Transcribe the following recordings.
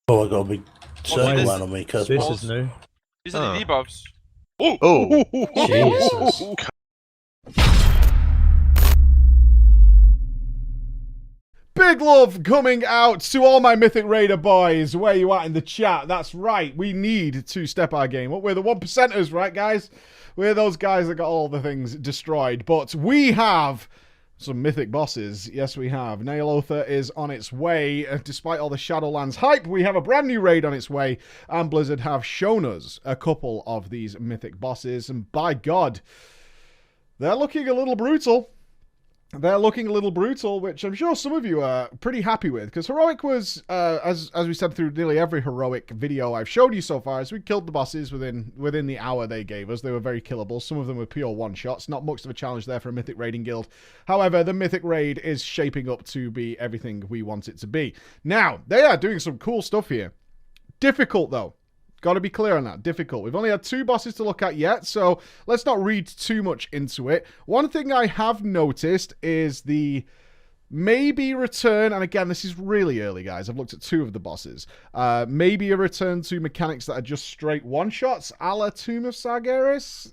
Oh, I got a big circle this- line on me. Curse This balls. is new. These are the debuffs. Oh! Oh. Jesus. Big love coming out to all my Mythic Raider boys. Where you at in the chat? That's right. We need to step our game up. We're the 1%ers, right, guys? We're those guys that got all the things destroyed. But we have some mythic bosses. Yes, we have. Ny'Alotha is on its way. Despite all the Shadowlands hype, we have a brand new raid on its way. And Blizzard have shown us a couple of these mythic bosses. And by God, they're looking a little brutal. They're looking a little brutal, which I'm sure some of you are pretty happy with, because Heroic was, as we said through nearly every Heroic video I've showed you so far, as we killed the bosses within the hour they gave us. They were very killable. Some of them were pure one-shots. Not much of a challenge there for a Mythic Raiding Guild. However, the Mythic Raid is shaping up to be everything we want it to be. Now, they are doing some cool stuff here. Difficult, though. Got to be clear on that. Difficult. We've only had 2 bosses to look at yet, so let's not read too much into it. One thing I have noticed is the maybe return, and again, this is really early, guys. I've looked at 2 of the bosses. Maybe a return to mechanics that are just straight one-shots, a la Tomb of Sargeras.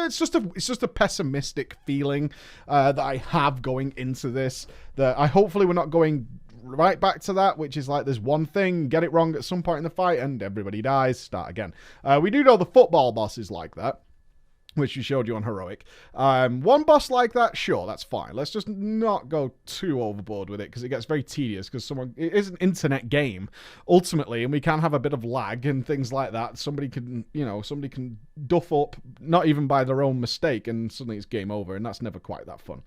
It's just a pessimistic feeling that I have going into this. That hopefully we're not going right back to that, which is like there's one thing, get it wrong at some point in the fight, and everybody dies, start again. We do know the football boss is like that, which we showed you on Heroic. One boss like that, sure, that's fine. Let's just not go too overboard with it, because it gets very tedious, because it is an internet game, ultimately, and we can have a bit of lag and things like that. Somebody can duff up, not even by their own mistake, and suddenly it's game over, and that's never quite that fun.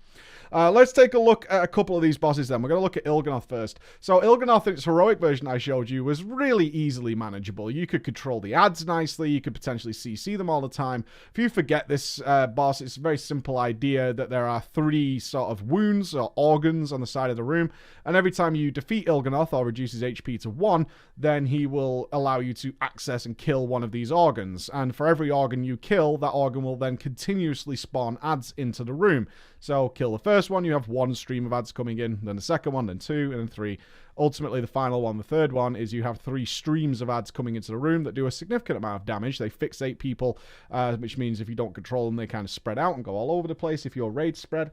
Let's take a look at a couple of these bosses then. We're going to look at Il'gynoth first. So Il'gynoth, in its Heroic version I showed you, was really easily manageable. You could control the ads nicely. You could potentially CC them all the time. If you forget this boss, it's a very simple idea that there are 3 sort of wounds or organs on the side of the room, and every time you defeat Il'gynoth or reduce his HP to 1, then he will allow you to access and kill one of these organs. And for every organ you kill, that organ will then continuously spawn ads into the room. So kill the first one, you have 1 stream of ads coming in, then the second one, then 2, and then 3. Ultimately, the final one, the third one, is you have 3 streams of ads coming into the room that do a significant amount of damage. They fixate people, which means if you don't control them, they kind of spread out and go all over the place if your raid spread.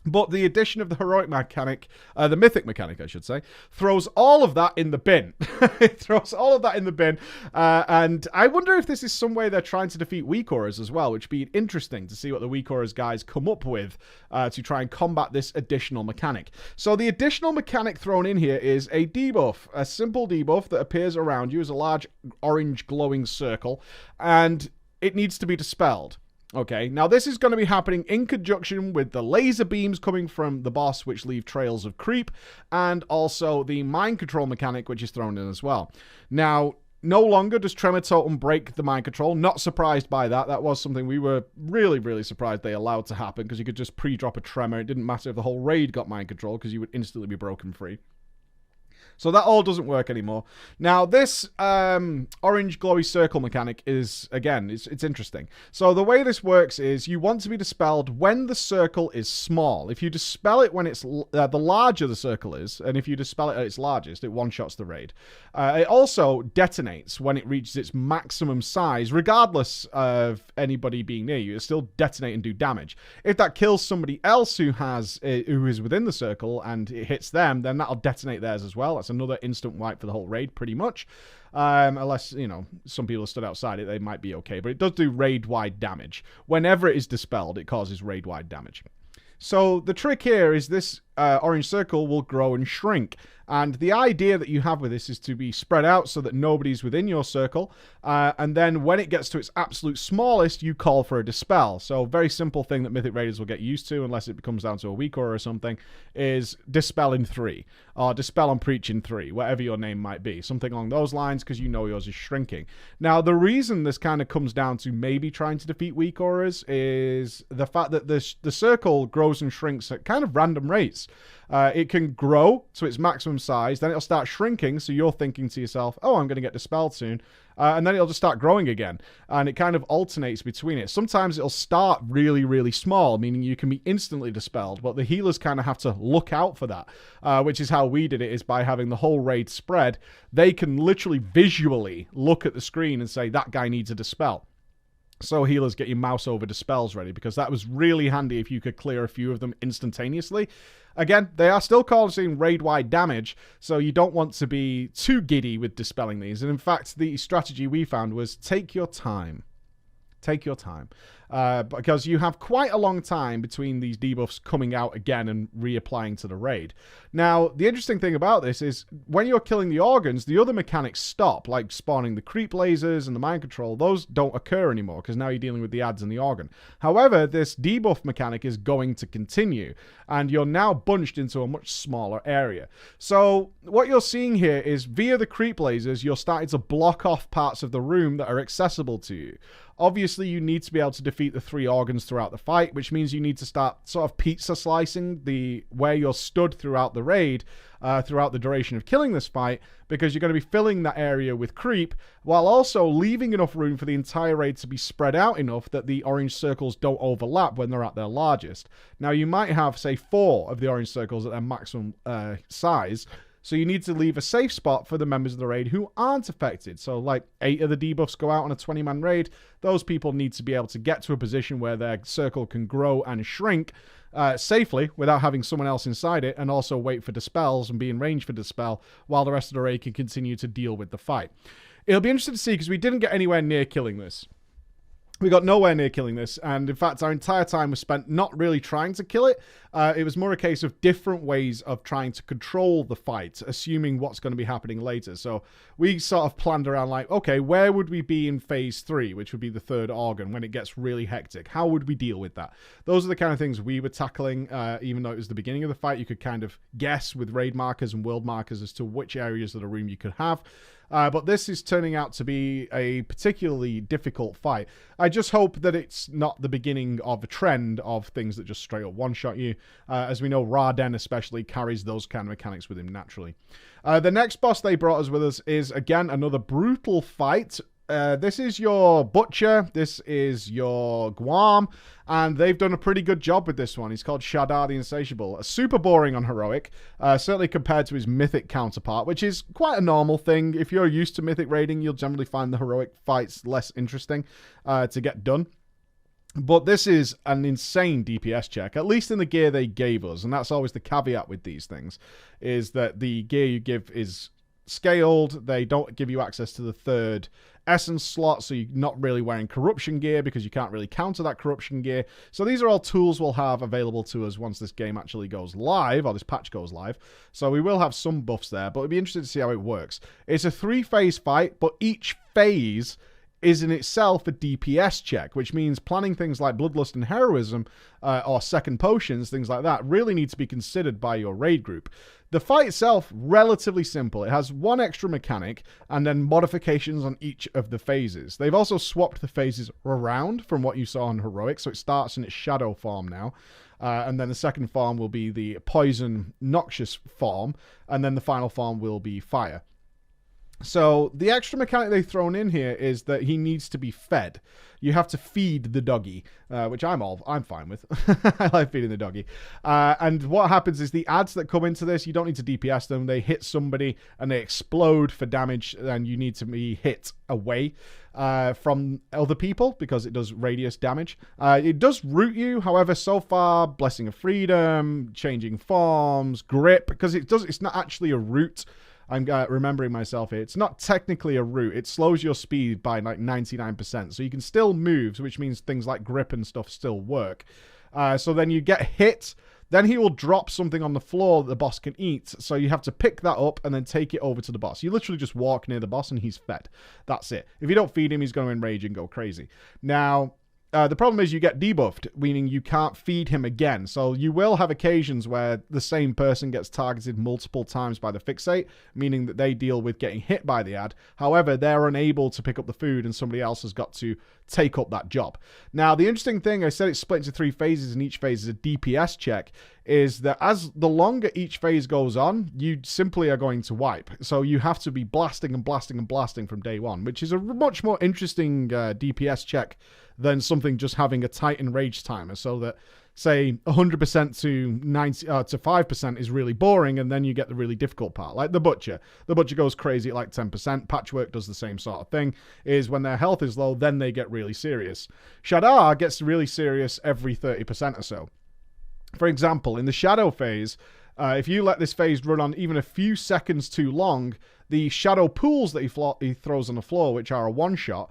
But the addition of the Heroic mechanic, the Mythic mechanic, I should say, throws all of that in the bin. It throws all of that in the bin. And I wonder if this is some way they're trying to defeat weak auras as well, which would be interesting to see what the weak auras guys come up with to try and combat this additional mechanic. So the additional mechanic thrown in here is a debuff, a simple debuff that appears around you as a large orange glowing circle, and it needs to be dispelled. Okay, now this is going to be happening in conjunction with the laser beams coming from the boss, which leave trails of creep, and also the mind control mechanic, which is thrown in as well. Now, no longer does Tremor Totem break the mind control. Not surprised by that. That was something we were really, really surprised they allowed to happen, because you could just pre-drop a Tremor. It didn't matter if the whole raid got mind control, because you would instantly be broken free. So that all doesn't work anymore. Now, this orange glowy circle mechanic is, again, it's interesting. So the way this works is you want to be dispelled when the circle is small. If you dispel it when it's the larger the circle is, and if you dispel it at its largest, it one-shots the raid. It also detonates when it reaches its maximum size, regardless of anybody being near you. It'll still detonate and do damage. If that kills somebody else who is within the circle and it hits them, then that'll detonate theirs as well. That's another instant wipe for the whole raid, pretty much. Unless, some people have stood outside it, they might be okay. But it does do raid-wide damage. Whenever it is dispelled, it causes raid-wide damage. So the trick here is this orange circle will grow and shrink. And the idea that you have with this is to be spread out so that nobody's within your circle. And then when it gets to its absolute smallest, you call for a dispel. So very simple thing that Mythic Raiders will get used to, unless it becomes down to a weak aura or something, is dispel in 3. Or dispel and preach in 3, whatever your name might be. Something along those lines, because you know yours is shrinking. Now, the reason this kind of comes down to maybe trying to defeat weak auras is the fact that the circle grows and shrinks at kind of random rates. It can grow to its maximum size, then it'll start shrinking, so you're thinking to yourself, oh, I'm going to get dispelled soon. And then it'll just start growing again. And it kind of alternates between it. Sometimes it'll start really, really small, meaning you can be instantly dispelled. But the healers kind of have to look out for that, which is how we did it, is by having the whole raid spread. They can literally visually look at the screen and say, that guy needs a dispel. So healers, get your mouse over dispels ready, because that was really handy if you could clear a few of them instantaneously. Again, they are still causing raid-wide damage, so you don't want to be too giddy with dispelling these. And in fact, the strategy we found was take your time. Take your time. Because you have quite a long time between these debuffs coming out again and reapplying to the raid. Now, the interesting thing about this is when you're killing the organs, the other mechanics stop, like spawning the creep lasers and the mind control. Those don't occur anymore because now you're dealing with the ads and the organ. However, this debuff mechanic is going to continue, and you're now bunched into a much smaller area. So what you're seeing here is via the creep lasers, you're starting to block off parts of the room that are accessible to you. Obviously, you need to be able to defeat the 3 organs throughout the fight, which means you need to start sort of pizza slicing where you're stood throughout the raid, throughout the duration of killing this fight, because you're going to be filling that area with creep, while also leaving enough room for the entire raid to be spread out enough that the orange circles don't overlap when they're at their largest. Now, you might have, say, 4 of the orange circles at their maximum size, so you need to leave a safe spot for the members of the raid who aren't affected. So like 8 of the debuffs go out on a 20-man raid. Those people need to be able to get to a position where their circle can grow and shrink safely without having someone else inside it, and also wait for dispels and be in range for dispel while the rest of the raid can continue to deal with the fight. It'll be interesting to see, because we didn't get anywhere near killing this. We got nowhere near killing this, and in fact, our entire time was spent not really trying to kill it. It was more a case of different ways of trying to control the fight, assuming what's going to be happening later. So we sort of planned around like, okay, where would we be in phase 3, which would be the 3rd organ, when it gets really hectic? How would we deal with that? Those are the kind of things we were tackling, even though it was the beginning of the fight. You could kind of guess with raid markers and world markers as to which areas of the room you could have. But this is turning out to be a particularly difficult fight. I just hope that it's not the beginning of a trend of things that just straight up one-shot you. As we know, Raden especially carries those kind of mechanics with him naturally. The next boss they brought us with us is, again, another brutal fight. This is your Butcher, this is your Guam, and they've done a pretty good job with this one. He's called Shad'har the Insatiable. Super boring on Heroic, certainly compared to his Mythic counterpart, which is quite a normal thing. If you're used to Mythic raiding, you'll generally find the Heroic fights less interesting to get done. But this is an insane DPS check, at least in the gear they gave us, and that's always the caveat with these things, is that the gear you give is scaled. They don't give you access to the 3rd essence slot, so you're not really wearing corruption gear because you can't really counter that corruption gear. So these are all tools we'll have available to us once this game actually goes live, or this patch goes live. So we will have some buffs there, but it'd be interesting to see how it works. It's a 3-phase fight, but each phase is in itself a DPS check, which means planning things like Bloodlust and Heroism, or second potions, things like that, really need to be considered by your raid group. The fight itself, relatively simple. It has 1 extra mechanic, and then modifications on each of the phases. They've also swapped the phases around from what you saw on Heroic, so it starts in its shadow form now. And then the second form will be the poison, noxious form, and then the final form will be fire. So the extra mechanic they've thrown in here is that he needs to be fed. You have to feed the doggy, which I'm fine with. I like feeding the doggy. And what happens is the ads that come into this, you don't need to DPS them. They hit somebody and they explode for damage, and you need to be hit away from other people because it does radius damage. It does root you, however, so far, Blessing of Freedom, Changing Forms, Grip, because it's not actually a root. I'm remembering myself here. It's not technically a root. It slows your speed by like 99%. So you can still move, which means things like grip and stuff still work. So then you get hit. Then he will drop something on the floor that the boss can eat. So you have to pick that up and then take it over to the boss. You literally just walk near the boss and he's fed. That's it. If you don't feed him, he's going to enrage and go crazy. Now, the problem is you get debuffed, meaning you can't feed him again. So you will have occasions where the same person gets targeted multiple times by the fixate, meaning that they deal with getting hit by the ad. However, they're unable to pick up the food and somebody else has got to take up that job. Now, the interesting thing, I said it's split into 3 phases, and each phase is a DPS check, is that as the longer each phase goes on, you simply are going to wipe. So you have to be blasting and blasting and blasting from day one, which is a much more interesting DPS check than something just having a Titan rage timer, so that, say, 100% to 90 to 5% is really boring, and then you get the really difficult part, like the Butcher. The Butcher goes crazy at like 10%. Patchwork does the same sort of thing, is when their health is low, then they get really serious. Shad'har gets really serious every 30% or so. For example, in the Shadow phase, if you let this phase run on even a few seconds too long, the shadow pools that he throws on the floor, which are a one-shot,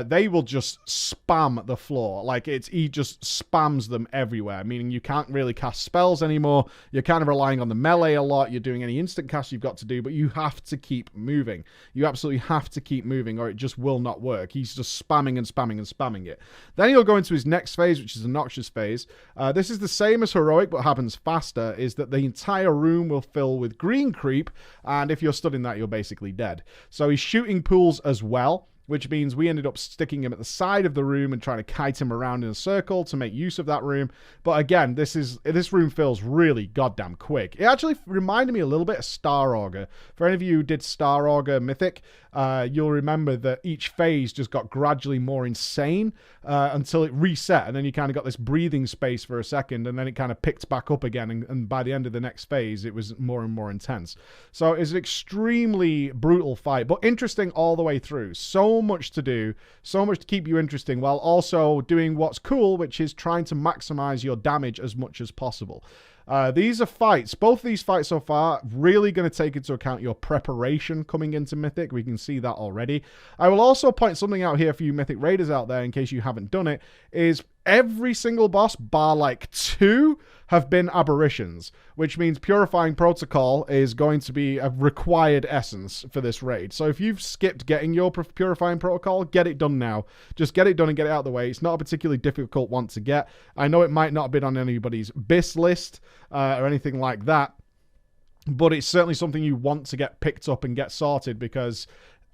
they will just spam the floor. Like, he just spams them everywhere, meaning you can't really cast spells anymore. You're kind of relying on the melee a lot. You're doing any instant casts you've got to do, but you have to keep moving. You absolutely have to keep moving, or it just will not work. He's just spamming and spamming and spamming it. Then he'll go into his next phase, which is the Noxious phase. This is the same as Heroic, but happens faster, is that the entire room will fill with green creep, and if you're stood in that, you're basically dead. So he's shooting pools as well, which means we ended up sticking him at the side of the room and trying to kite him around in a circle to make use of that room. But again, this room fills really goddamn quick. It actually reminded me a little bit of Star Augur. For any of you who did Star Augur Mythic, you'll remember that each phase just got gradually more insane until it reset, and then you kind of got this breathing space for a second, and then it kind of picked back up again, and by the end of the next phase, it was more and more intense. So it's an extremely brutal fight, but interesting all the way through. So much to do, so much to keep you interesting, while also doing what's cool, which is trying to maximize your damage as much as possible. These are fights. Both these fights so far really going to take into account your preparation coming into Mythic. We can see that already. I will also point something out here for you Mythic Raiders out there, in case you haven't done it, is every single boss, bar like 2, have been aberrations, which means Purifying Protocol is going to be a required essence for this raid. So if you've skipped getting your Purifying Protocol, get it done now. Just get it done and get it out of the way. It's not a particularly difficult one to get. I know it might not have been on anybody's BIS list or anything like that, but it's certainly something you want to get picked up and get sorted, because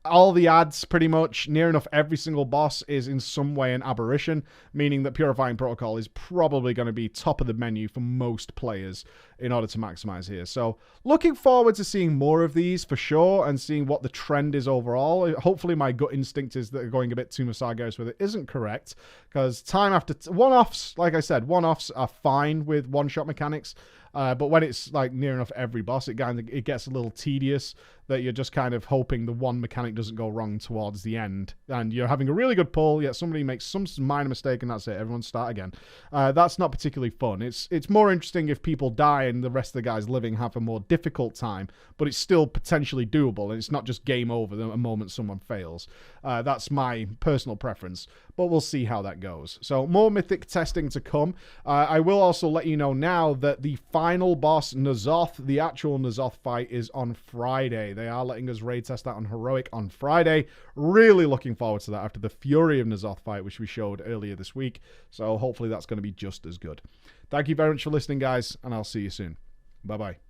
all the ads, pretty much, near enough every single boss is in some way an aberration, meaning that Purifying Protocol is probably going to be top of the menu for most players in order to maximize here. So looking forward to seeing more of these for sure, and seeing what the trend is overall. Hopefully my gut instinct is that they're going a bit too Masagos with it isn't correct, because time after one-offs, like I said, one-offs are fine with one-shot mechanics. But when it's like near enough every boss, it gets a little tedious, that you're just kind of hoping the one mechanic doesn't go wrong towards the end, and you're having a really good pull, yet somebody makes some minor mistake and that's it, everyone start again. That's not particularly fun. It's more interesting if people die and the rest of the guys living have a more difficult time, but it's still potentially doable, and it's not just game over the moment someone fails. That's my personal preference, but we'll see how that goes. So more Mythic testing to come. I will also let you know now that the final boss, N'Zoth, the actual N'Zoth fight, is on Friday. They are letting us raid test that on Heroic on Friday. Really looking forward to that after the Fury of N'Zoth fight, which we showed earlier this week. So hopefully that's going to be just as good. Thank you very much for listening, guys, and I'll see you soon. Bye-bye.